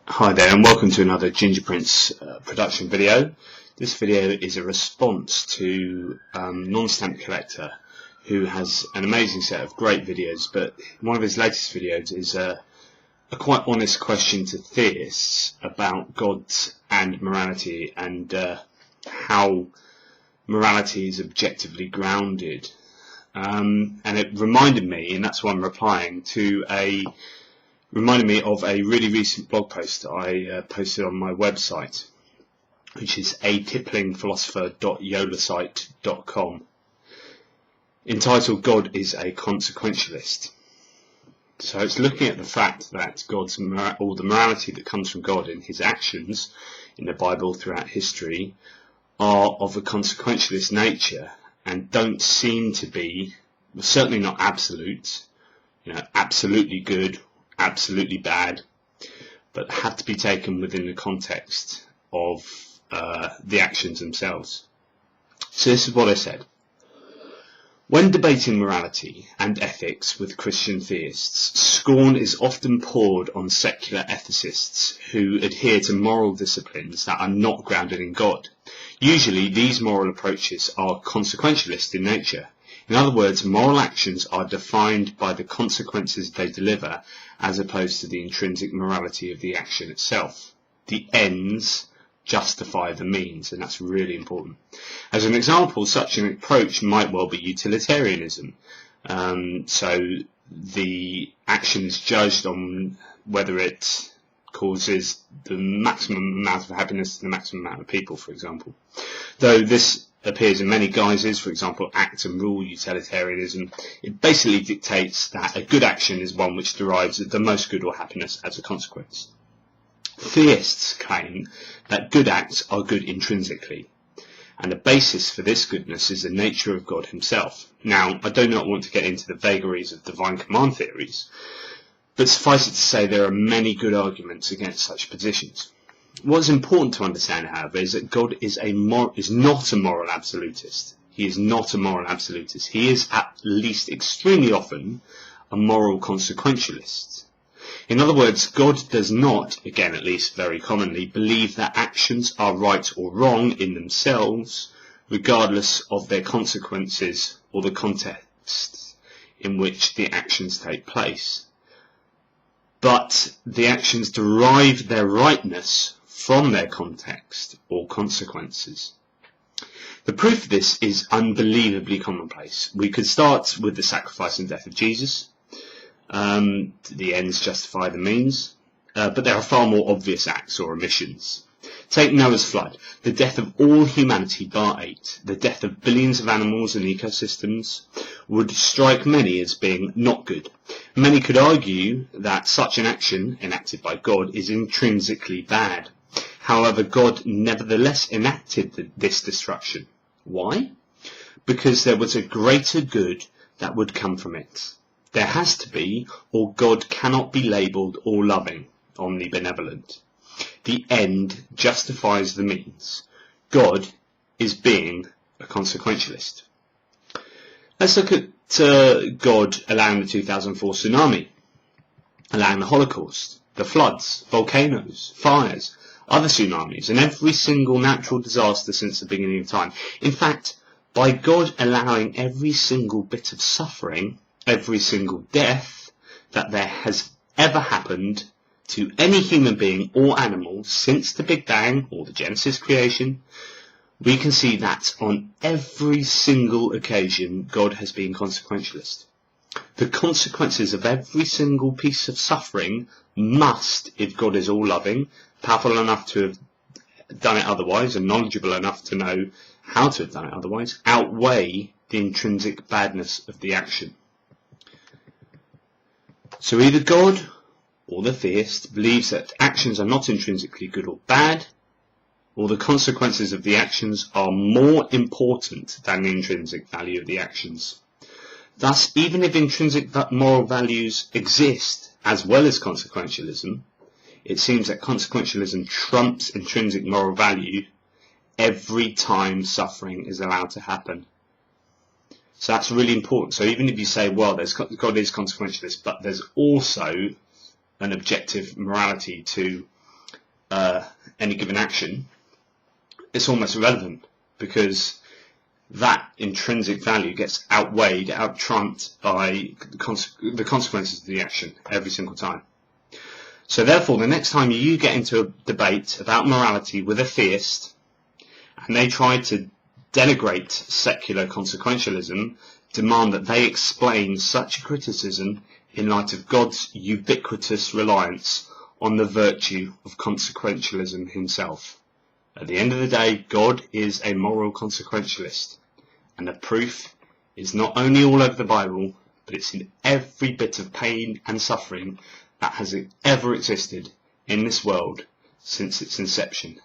Hi there and welcome to another Ginger Prince production video. This video is a response to Nonstampcollector, who has an amazing set of great videos, but one of his latest videos is a quite honest question to theists about God and morality and how morality is objectively grounded. And it reminded me, and that's why I'm replying, reminded me of a really recent blog post that I posted on my website, which is atiplingphilosopher.yolasite.com, entitled God is a Consequentialist. So it's looking at the fact that God's all the morality that comes from God in his actions in the Bible throughout history are of a consequentialist nature and don't seem to be, certainly not absolute, absolutely good, absolutely bad, but have to be taken within the context of the actions themselves. So this is what I said. When debating morality and ethics with Christian theists, scorn is often poured on secular ethicists who adhere to moral disciplines that are not grounded in God. Usually these moral approaches are consequentialist in nature. In other words, moral actions are defined by the consequences they deliver as opposed to the intrinsic morality of the action itself. The ends justify the means, and that's really important. As an example, such an approach might well be utilitarianism. So the action is judged on whether it causes the maximum amount of happiness to the maximum amount of people, for example. Though this appears in many guises, for example, act and rule utilitarianism, it basically dictates that a good action is one which derives the most good or happiness as a consequence. Theists claim that good acts are good intrinsically, and the basis for this goodness is the nature of God himself. Now, I do not want to get into the vagaries of divine command theories, but suffice it to say there are many good arguments against such positions. What's important to understand, however, is that God is not a moral absolutist. He is not a moral absolutist. He is, at least extremely often, a moral consequentialist. In other words, God does not, again at least very commonly, believe that actions are right or wrong in themselves, regardless of their consequences or the context in which the actions take place. But the actions derive their rightness from their context or consequences. The proof of this is unbelievably commonplace. We could start with the sacrifice and death of Jesus. The ends justify the means, but there are far more obvious acts or omissions. Take Noah's flood, the death of all humanity bar 8, the death of billions of animals and ecosystems would strike many as being not good. Many could argue that such an action, enacted by God, is intrinsically bad. However, God nevertheless enacted this destruction. Why? Because there was a greater good that would come from it. There has to be, or God cannot be labelled all-loving, omnibenevolent. The end justifies the means. God is being a consequentialist. Let's look at God allowing the 2004 tsunami, allowing the Holocaust, the floods, volcanoes, fires, other tsunamis, and every single natural disaster since the beginning of time. In fact, by God allowing every single bit of suffering, every single death that there has ever happened to any human being or animal since the Big Bang or the Genesis creation, we can see that on every single occasion God has been consequentialist. The consequences of every single piece of suffering must, if God is all-loving, powerful enough to have done it otherwise, and knowledgeable enough to know how to have done it otherwise, outweigh the intrinsic badness of the action. So either God or the theist believes that actions are not intrinsically good or bad, or the consequences of the actions are more important than the intrinsic value of the actions. Thus, even if intrinsic moral values exist as well as consequentialism, it seems that consequentialism trumps intrinsic moral value every time suffering is allowed to happen. So that's really important. So even if you say, well, God is consequentialist, but there's also an objective morality to any given action, it's almost irrelevant, because that intrinsic value gets outweighed, out-trumped by the consequences of the action every single time. So therefore, the next time you get into a debate about morality with a theist, and they try to denigrate secular consequentialism, demand that they explain such criticism in light of God's ubiquitous reliance on the virtue of consequentialism himself. At the end of the day, God is a moral consequentialist, and the proof is not only all over the Bible, but it's in every bit of pain and suffering that has ever existed in this world since its inception.